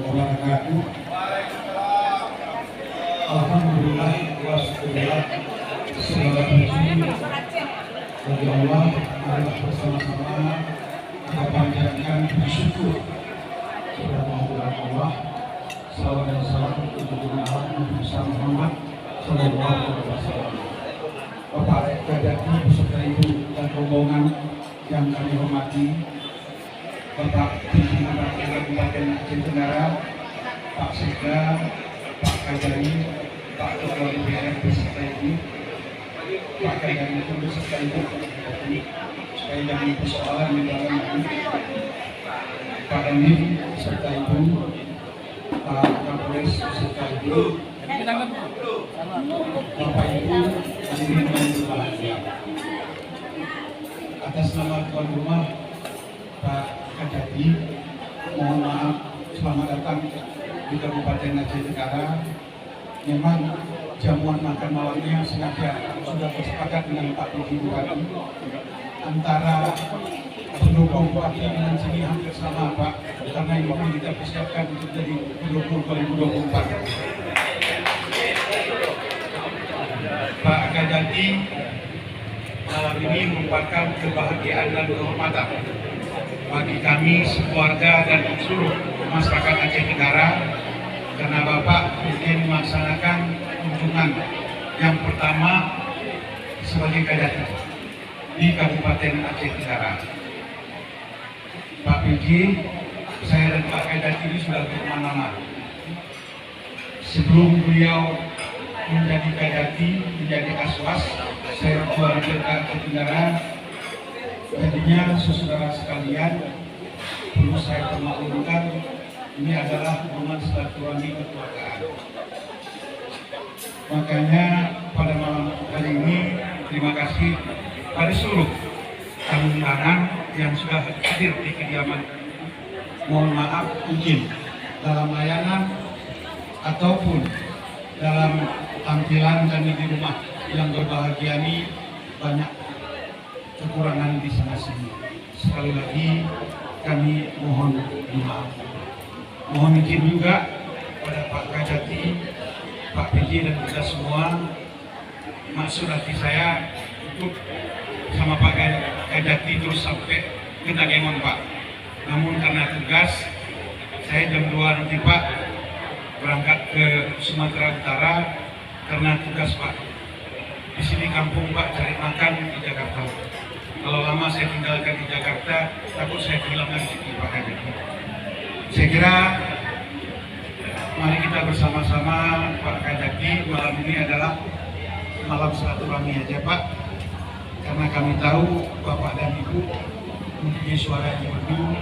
wabarakatuh. Alhamdulillah wa syukurillah, segala puji bagi Allah. Marilah bersama-sama kita panjatkan bersyukur kepada Allah. Salawat dan salam untuk Nabi Muhammad Sallallahu Alaihi Wasallam. Bapak Kadati beserta Ibu dan rombongan yang kami hormati, Bapak Pimpinan Kabupaten Aceh Tenggara, Pak Sekda, Pak Kajari, Pak Ketua DPR beserta Ibu, Pak Kajari itu beserta Ibu, supaya jangan persoalan di dalam Ibu, Pak Emin beserta Ibu, Pak Kapolres beserta Ibu, Bapak Ibu hadirin yang berbahagia. Atas nama tuan rumah Pak Kadati, mohon maaf, selamat datang di Kabupaten Aceh Tenggara. Memang jamuan makan malamnya sengaja sudah bersepakat dengan Pak PJ Bupati, antara pendukung Bupati dengan sini hampir sama Pak, karena ini kita persiapkan untuk jadi pendukung 2024. Pak Kadati malam ini merupakan kebahagiaan dan kehormatan bagi kami sekeluarga dan seluruh masyarakat Aceh Tenggara, karena Bapak ingin melaksanakan kunjungan yang pertama sebagai Kadati di Kabupaten Aceh Tenggara. Pak PJ, saya dan Pak Kadati ini sudah berteman. Sebelum beliau menjadi Kadati, menjadi Aswas, saya keluar ke Aceh Tenggara. Jadinya saudara sekalian, perlu saya permaklumkan, ini adalah hubungan silaturahmi kekeluargaan. Makanya pada malam hari ini terima kasih pada seluruh tamu undangan yang sudah hadir di kediaman. Mohon maaf mungkin dalam layanan ataupun dalam tampilan kami di rumah yang berbahagia ini banyak kekurangan di sana sini. Sekali lagi kami mohon maaf. Mohon izin juga pada Pak Kadati, Pak PJ dan kita semua, maksud hati saya untuk sama Pak Kadati terus sampai ke Dagengon Pak. Namun karena tugas, saya jam 2 nanti Pak berangkat ke Sumatera Utara karena tugas Pak. Di sini kampung Pak, cari makan di Jakarta. Kalau lama saya tinggalkan di Jakarta, takut saya kehilangan di Pak Kadati. Saya kira mari kita bersama-sama Pak Kadati, malam ini adalah malam silaturahmi aja Pak, karena kami tahu Bapak dan Ibu mempunyai suara yang merdu,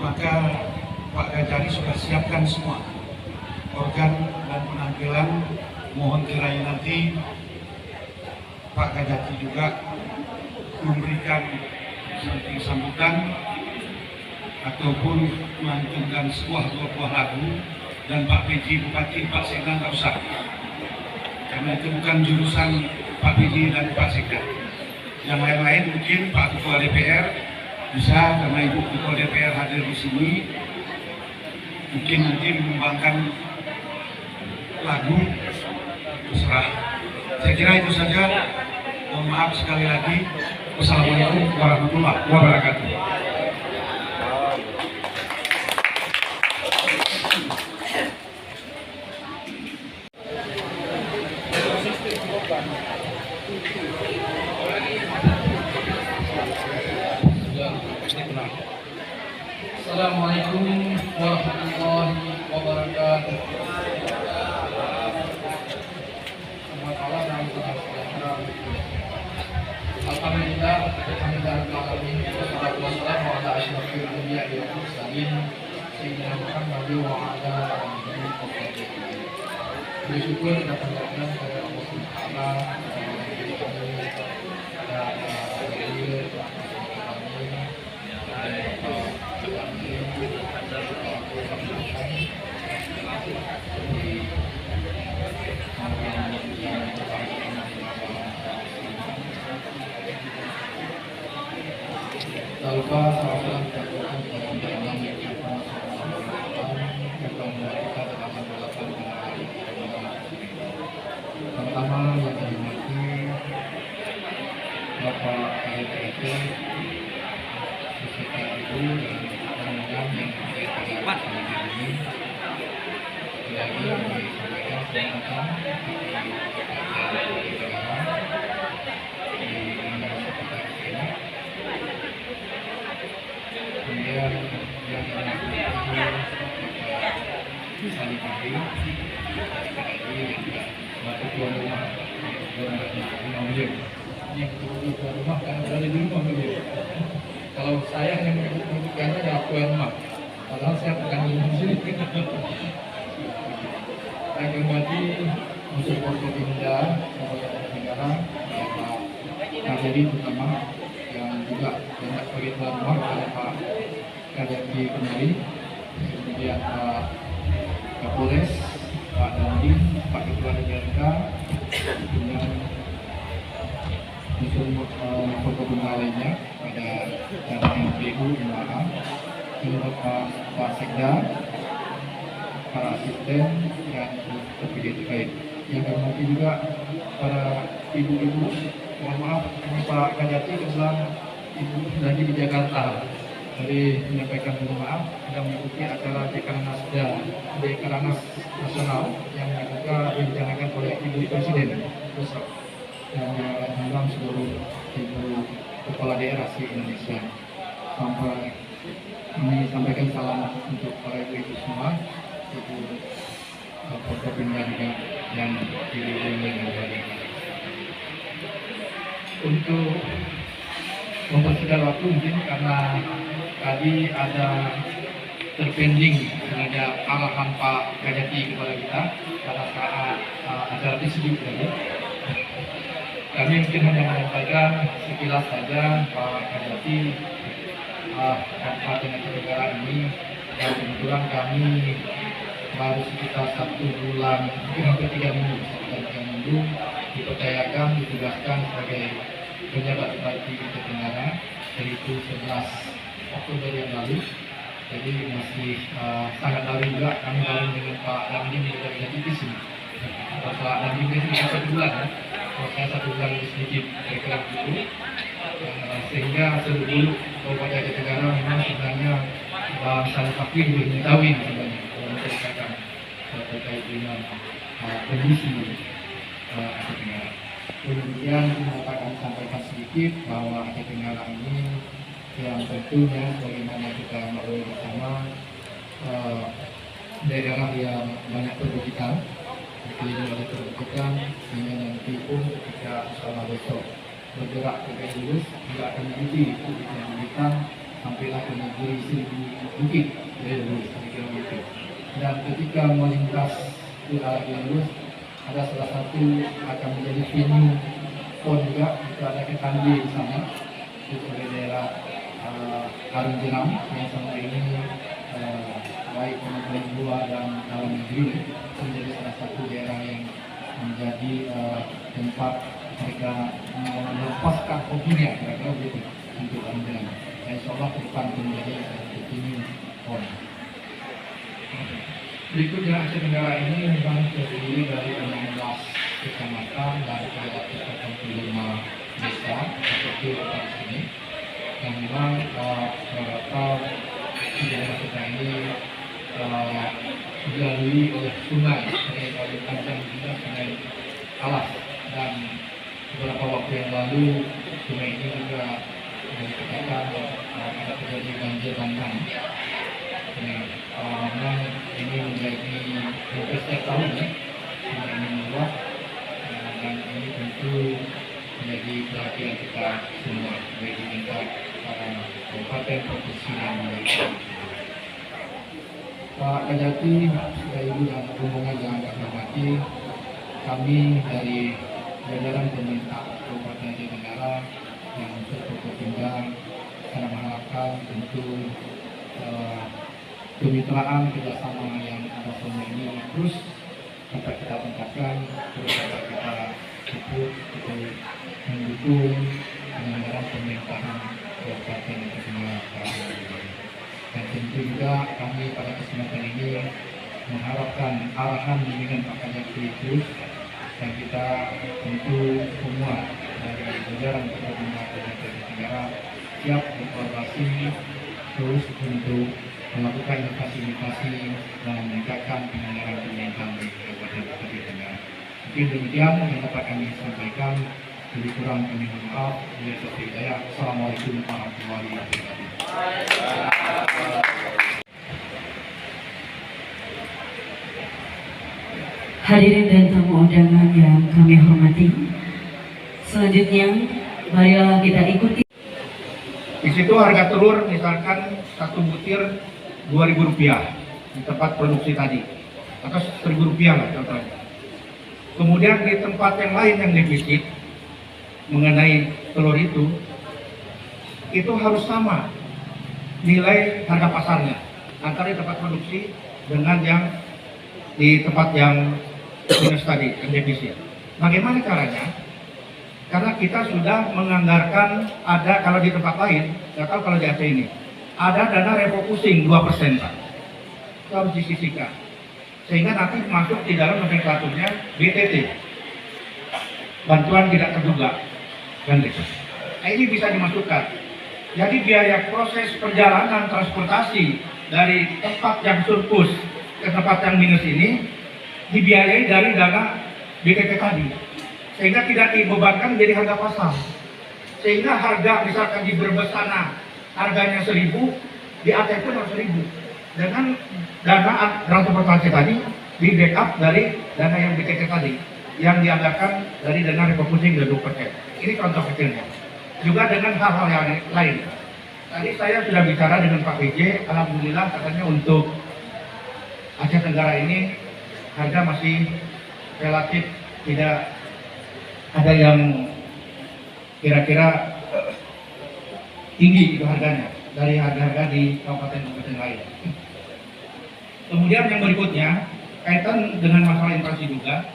maka Pak Kadati sudah siapkan semua organ dan penampilan. Mohon kiranya nanti Pak Kadati juga memberikan sambutan ataupun melantunkan dua buah lagu, dan Pak PJ Bupati, Pak Sekda nggak usah, karena itu bukan jurusan Pak PJ dan Pak Sekda. Yang lain-lain mungkin Pak Ketua DPR bisa, karena Ibu Ketua DPR hadir di sini, mungkin nanti mengembangkan lagu, terserah. Saya kira itu saja. Mohon maaf sekali lagi. Wassalamualaikum warahmatullahi wabarakatuh. Assalamualaikum warahmatullahi wabarakatuh. Selamat malam dan sejahtera. Alhamdulillah, wassalatu wassalamu ala asyrofil anbiya'i wal mursalin sayyidina Muhammad wa ala alihi wa sahbihi. Bersyukur dan panjatkan kepada Allah Subhanahu wa tanpa salam ini lagi disampaikan selamat datang di kemudian yang saling pagi waktu tuan rumah yang tuan rumah karena berada di rumah beliau. Kalau saya yang menyebutkannya adalah tuan rumah, padahal saya bukan di sini. Saya hormati unsur Forkopimda Kabupaten Negara, Pak Jadi terutama yang juga banyak sebagai tuan rumah kepada Pak Karyati kembali, kemudian Pak Kapolres, Pak Dandim, Pak Ketua DPRK, kemudian unsur Forkopimda lainnya, ada cadangan PU, MAA, kemudian Pak Sekda, para asisten dan PPD terkait. Yang kami hormati juga para ibu-ibu, mohon maaf Pak Kajati kebetulan ibu lagi di Jakarta, jadi menyampaikan mohon maaf sedang mengikuti acara Dekaranas Nasional yang juga direncanakan oleh Ibu Presiden pusat yang mengundang seluruh ibu kepala daerah di Indonesia. Sampai kami sampaikan salam untuk para ibu-ibu semua, ibu Forkopimda juga dan ibu-ibu yang lain. Untuk mempersingkat waktu mungkin karena tadi ada terpending terhadap arahan Pak Kajati kepada kita pada saat acara tersebut tadi. Kami mungkin hanya menyampaikan sekilas saja Pak Kajati Kabupaten Negara ini, dan kebetulan kami baru sekitar 1 bulan, mungkin hampir 3 minggu, dipercayakan, ditugaskan sebagai penjabat bupati Aceh Tenggara, yaitu 11 Oktober yang lalu. Jadi masih sangat baru juga. Kami baru dengan Pak Dandim juga dari divisi. Pak Dandim itu 1 bulan, ya. Kalau saya 1 bulan lebih sedikit, kira-kira begitu. Sehingga seluruh Kabupaten Aceh Tenggara memang sebenarnya saling fakir mengetahui sebenarnya kalau menceritakan terkait dengan kondisi Aceh Tenggara. Kemudian kami sampaikan sedikit bahwa Aceh Tenggara ini yang tentunya sebagaimana kita maklumi bersama daerah yang banyak perbukitan, dikelilingi oleh perbukitan, sehingga nanti pun ketika selama besok bergerak ke garis lurus tidak akan mengikuti perbukitan sampailah ke negeri 1000 bukit garis lurus km. Dan ketika melintas ke arah garis lurus, ada salah satu akan menjadi venue pon juga, itu ada Ketandi di sana, itu sebagai daerah Karung Jeram yang selama ini baik pemerintah luar dan dalam negeri menjadi salah satu daerah yang menjadi tempat mereka melepaskan hobinya, kira-kira begitu untuk Karung Jeram. Dan insya Allah ke depan menjadi venue pon. Berikutnya Aceh Tenggara ini memang terdiri dari 16 kecamatan dan ada 45 desa seperti di sini. Yang memang beberapa di daerah kita ini dilalui oleh sungai paling panjang juga Sungai Alas, dan beberapa waktu yang lalu sungai ini juga dikatakan ada terjadi banjir bandang. Memang ini menjadi setiap tahun ya, sungai ini meluap, dan ini tentu menjadi perhatian kita semua, baik di tingkat kabupaten, provinsi dan wilayah. Pak Kajati, Bapak Ibu dan rombongan yang Anda hormati, kami dari jajaran pemerintah Kabupaten Aceh Tenggara yang unsur Forkopimda sangat mengharapkan tentu kemitraan kerjasama yang ada selama ini terus dapat kita tingkatkan, terus dapat kita support, kita mendukung penyelenggaraan pemerintahan Kabupaten Aceh Tenggara. Dan tentu juga kami pada kesempatan ini mengharapkan arahan bimbingan Pak Kajati terus, dan kita tentu semua dari jajaran Forkopimda Kabupaten Aceh Tenggara siap berkolaborasi terus untuk melakukan inovasi-inovasi dalam meningkatkan penyelenggaraan pemerintahan di Kabupaten Bukit Tenggara. Mungkin demikian yang dapat kami sampaikan. Lebih kurang kami mohon maaf. Assalamualaikum warahmatullahi wabarakatuh. Hadirin dan tamu undangan yang kami hormati, selanjutnya marilah kita ikuti. Di situ harga telur misalkan satu butir Rp2.000 di tempat produksi tadi, atau Rp1.000 lah contohnya. Kemudian di tempat yang lain yang defisit mengenai telur itu harus sama nilai harga pasarnya antara di tempat produksi dengan yang di tempat yang minus tadi, yang defisit. Bagaimana caranya? Karena kita sudah menganggarkan, ada kalau di tempat lain, nggak tahu kalau di Aceh ini, ada dana refocusing 2%, Pak. Itu harus disisihkan. Sehingga nanti masuk di dalam nomenklaturnya BTT. Bantuan tidak terduga. Kan gitu. Nah, ini bisa dimasukkan. Jadi biaya proses perjalanan transportasi dari tempat yang surplus ke tempat yang minus ini dibiayai dari dana BTT tadi. Sehingga tidak dibebankan menjadi harga pasar. Sehingga harga misalkan di Brebes sana harganya 1.000, di Aceh pun harus 1.000. Dengan dana transportasi tadi di backup dari dana yang BTT tadi yang dianggarkan dari dana refocusing 20%. Ini contoh kecilnya. Juga dengan hal-hal yang lain. Tadi saya sudah bicara dengan Pak PJ, alhamdulillah katanya untuk Aceh Tenggara ini harga masih relatif tidak ada yang kira-kira tinggi itu harganya dari harga-harga di kabupaten-kabupaten lain. Kemudian yang berikutnya kaitan dengan masalah inflasi juga,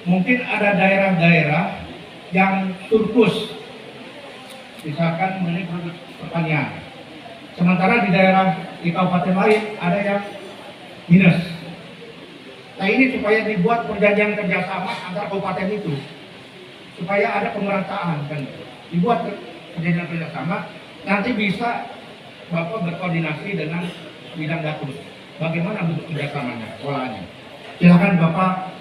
mungkin ada daerah-daerah yang surplus, misalkan mengenai produk pertanian. Sementara di daerah di kabupaten lain ada yang minus. Nah ini supaya dibuat perjanjian kerjasama antar kabupaten itu, supaya ada pemerataan kan, dibuat perjanjian kerjasama, nanti bisa Bapak berkoordinasi dengan bidang dapur. Bagaimana bentuk kerjasamanya, polanya? Silakan Bapak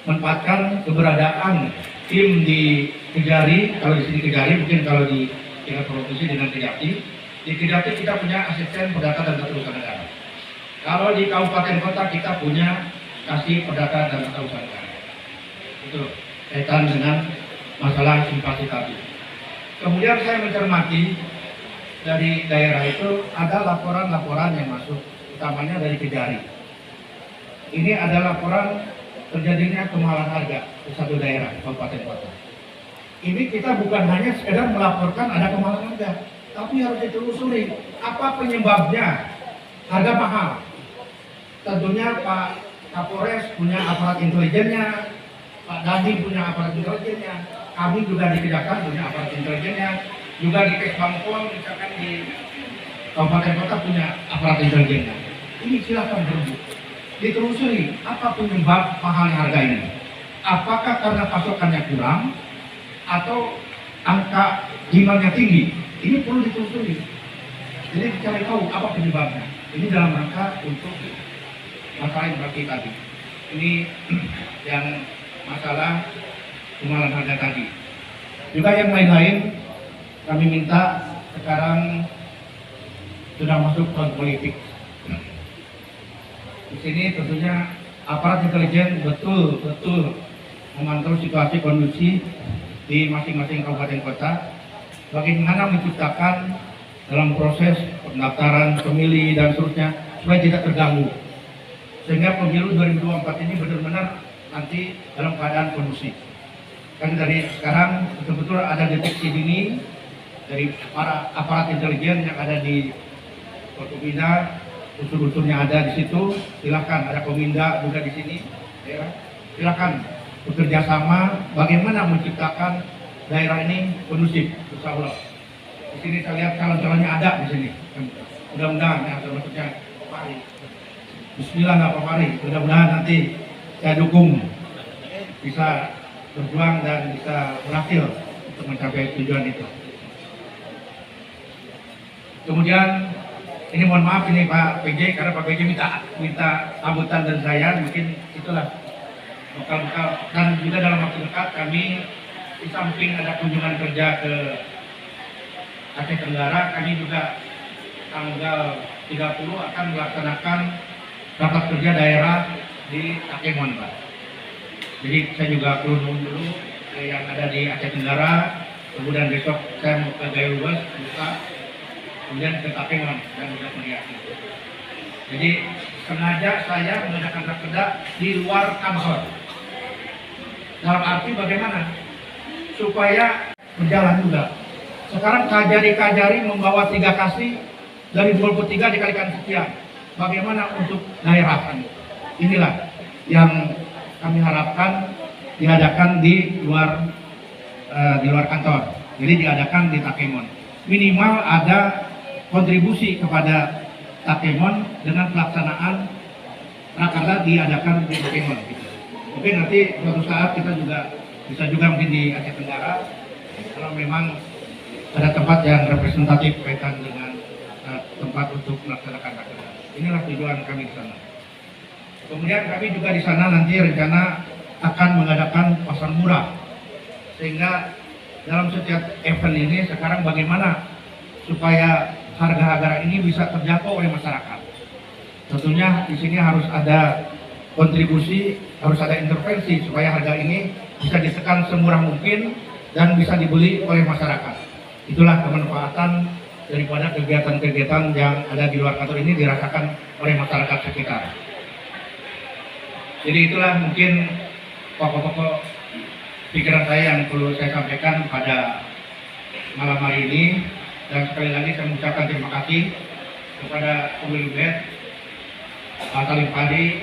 manfaatkan keberadaan tim di Kejari, kalau di sini Kejari, mungkin kalau di tingkat provinsi dengan Kejati. Di Kejati kita punya asisten perdata dan tata usaha negara. Kalau di kabupaten kota kita punya kasih perdata dan tata usaha negara. Itu kaitan dengan masalah inflasi tadi. Kemudian saya mencermati dari daerah itu ada laporan-laporan yang masuk, utamanya dari Kejari. Ini ada laporan terjadinya kemahalan harga di satu daerah, kabupaten kota. Ini kita bukan hanya sekedar melaporkan ada kemahalan harga, tapi harus ditelusuri apa penyebabnya harga mahal. Tentunya Pak Kapolres punya aparat intelijennya, Pak Dadi punya aparat intelijennya, kami juga di Kejaksaan punya aparat intelijennya, juga di Kesbangpol misalkan di kabupaten kota punya aparat intelijennya. Ini silakan berebut, ditelusuri apa penyebab mahalnya harga ini. Apakah karena pasokannya kurang atau angka demandnya tinggi? Ini perlu ditelusuri. Jadi dicari tahu apa penyebabnya. Ini dalam rangka untuk masalah inflasi tadi. Ini yang masalah kemahalan harga tadi. Juga yang lain-lain kami minta sekarang sudah masuk tahun politik. Di sini tentunya aparat intelijen betul-betul memantau situasi kondisi di masing-masing kabupaten kota, bagaimana menciptakan dalam proses pendaftaran pemilih dan seterusnya supaya tidak terganggu, sehingga pemilu 2024 ini benar-benar nanti dalam keadaan kondusif. Kan dari sekarang betul-betul ada deteksi dini dari para aparat intelijen yang ada di Forkominda, unsur-unsurnya ada di situ. Silakan ada Kominda juga di sini, ya. Silakan bekerja sama bagaimana menciptakan daerah ini kondusif, insya Allah. Di sini saya lihat calon-calonnya ada di sini. Mudah-mudahan ya, termasuknya Pak Fahri. Bismillah Pak Fahri, mudah-mudahan nanti saya dukung bisa berjuang dan bisa berhasil untuk mencapai tujuan itu. Kemudian Ini mohon maaf ini Pak PJ, karena Pak PJ minta sambutan dari saya, mungkin itulah bekal-bekal. Dan juga dalam waktu dekat kami di samping ada kunjungan kerja ke Aceh Tenggara, kami juga tanggal 30 akan melaksanakan rapat kerja daerah di Takemon, Pak. Jadi saya juga turun dulu ke yang ada di Aceh Tenggara, kemudian besok saya mau ke Gayulwes, buka, kemudian ke Takemon dan juga Meriaki. Jadi sengaja saya mengadakan rakerda di luar kantor. Dalam arti bagaimana? Supaya berjalan juga. Sekarang Kajari membawa 3 kasih dari 23 dikalikan sekian. Bagaimana untuk daerah kan? Inilah yang kami harapkan diadakan di luar kantor. Jadi diadakan di Takemon. Minimal ada kontribusi kepada Takemon dengan pelaksanaan rakerda diadakan di Takemon. Mungkin nanti suatu saat kita bisa juga mungkin di Aceh Tenggara kalau memang ada tempat yang representatif kaitan dengan tempat untuk melaksanakan rakerda. Inilah tujuan kami di sana. Kemudian kami juga di sana nanti rencana akan mengadakan pasar murah, sehingga dalam setiap event ini sekarang bagaimana supaya harga-harga ini bisa terjangkau oleh masyarakat. Tentunya di sini harus ada kontribusi, harus ada intervensi supaya harga ini bisa ditekan semurah mungkin dan bisa dibeli oleh masyarakat. Itulah kemanfaatan daripada kegiatan-kegiatan yang ada di luar kantor ini dirasakan oleh masyarakat sekitar. Jadi itulah mungkin pokok-pokok pikiran saya yang perlu saya sampaikan pada malam hari ini. Dan sekali lagi saya mengucapkan terima kasih kepada Pemilu Bet, Pak Salim Padi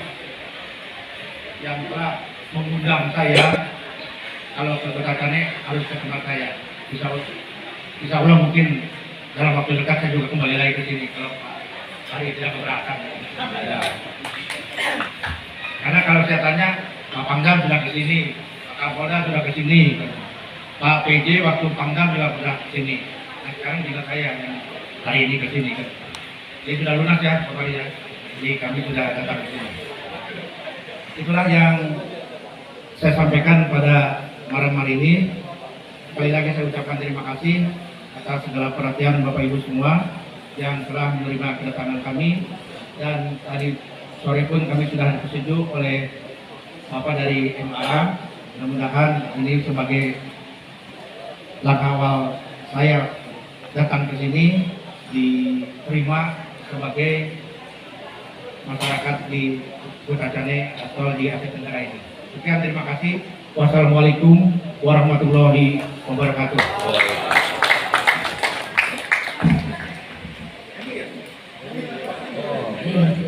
yang telah mengundang saya. Kalau kebetulannya harus ke tempat saya. Insya Allah mungkin dalam waktu dekat saya juga kembali lagi ke sini kalau Pak Hari tidak keberatan. Ya. Karena kalau saya tanya, Pak Pangdam sudah ke sini, Pak Kapolda sudah ke sini, Pak PJ waktu Pangdam juga sudah ke sini. Nah sekarang juga saya yang hari ini ke sini kan. Jadi sudah lunas ya Pak Hari ya. Jadi kami sudah datang ke sini. Itulah yang saya sampaikan pada malam hari ini. Sekali lagi saya ucapkan terima kasih atas segala perhatian Bapak Ibu semua yang telah menerima kedatangan kami. Dan tadi sore pun kami sudah disetuju oleh Bapak dari MA. Mudah-mudahan ini sebagai langkah awal saya datang ke sini diterima sebagai masyarakat di Kutacane atau di Aceh Tenggara ini. Sekian, terima kasih. Wassalamualaikum warahmatullahi wabarakatuh.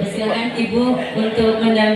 Silakan Ibu untuk mendampingi.